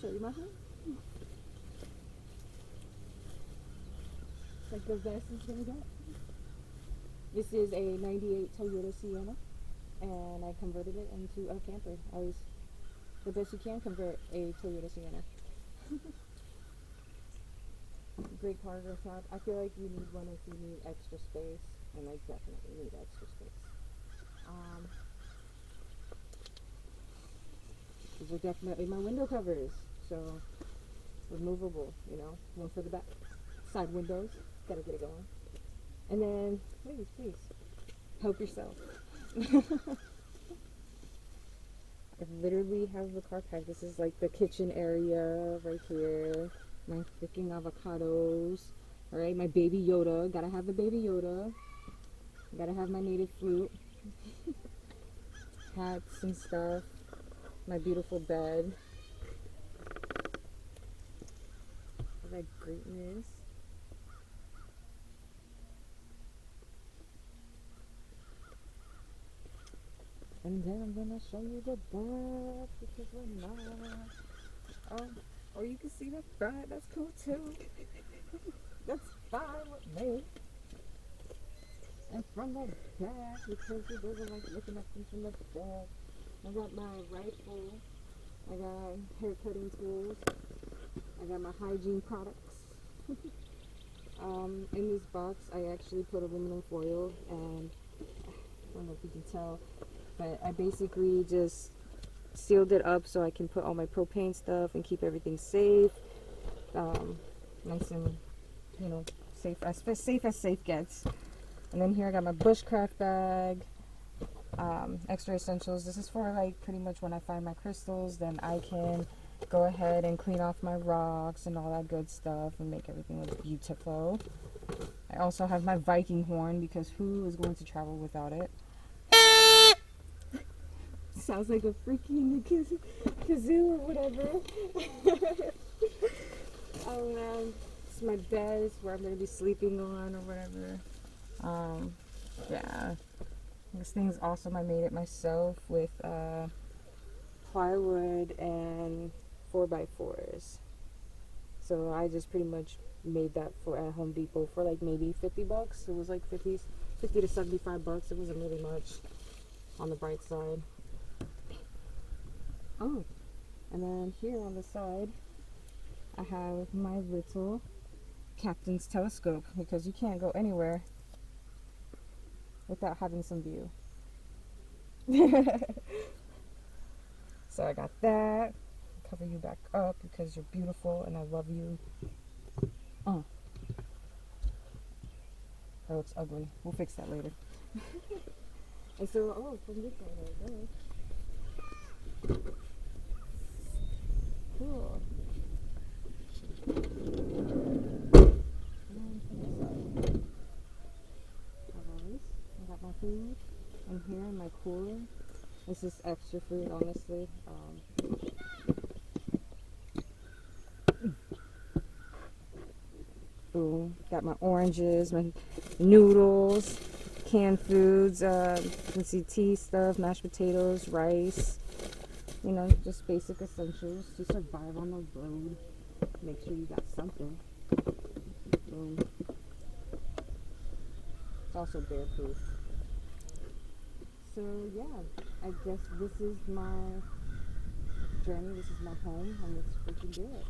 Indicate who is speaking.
Speaker 1: show you my home. It's like the best it's gonna get. This is a 98 Toyota Sienna, and I converted it into a camper. Always the best you can convert a Toyota Sienna. Great cargo shop. I feel like you need one if you need extra space, and I definitely need extra space. These are definitely my window covers, so removable, you know, one for the back side windows, gotta get it going. And then please help yourself. I literally have a car pack. This is like the kitchen area right here. My freaking avocados. Alright, my baby Yoda. Gotta have the baby Yoda. Gotta have my native fruit. Hats and stuff. My beautiful bed. All that greatness. And then I'm gonna show you the back because we're not. Oh, you can see the front. That's cool too. That's fine with me. And from the back, because he doesn't like looking at things from the back. I got my rifle. I got hair cutting tools. I got my hygiene products. In this box, I actually put aluminum foil, and I don't know if you can tell, but I basically just sealed it up so I can put all my propane stuff and keep everything safe. Nice and, you know, safe as safe gets. And then here I got my bushcraft bag, extra essentials. This is for like pretty much when I find my crystals, then I can go ahead and clean off my rocks and all that good stuff and make everything look beautiful. I also have my Viking horn because who is going to travel without it? Sounds like a freaking kazoo or whatever. Oh man, it's my bed. It's where I'm going to be sleeping on or whatever. Yeah. This thing's awesome. I made it myself with plywood and 4x4s. So I just pretty much made that at Home Depot for like maybe $50. It was like 50 to $75. It wasn't really much on the bright side. Oh, and then here on the side, I have my little captain's telescope because you can't go anywhere without having some view. So I got that. Cover you back up because you're beautiful and I love you. Oh, it's ugly. We'll fix that later. And so, from this side, there it goes. Cool. I got my food, and here in my cooler, this is extra food, honestly. Boom. Got my oranges, my noodles, canned foods, you can see tea stuff, mashed potatoes, rice, you know, just basic essentials to survive on the road. Make sure you got something. Boom. It's also bear proof. So yeah, I guess this is my journey, this is my home, and let's freaking do it.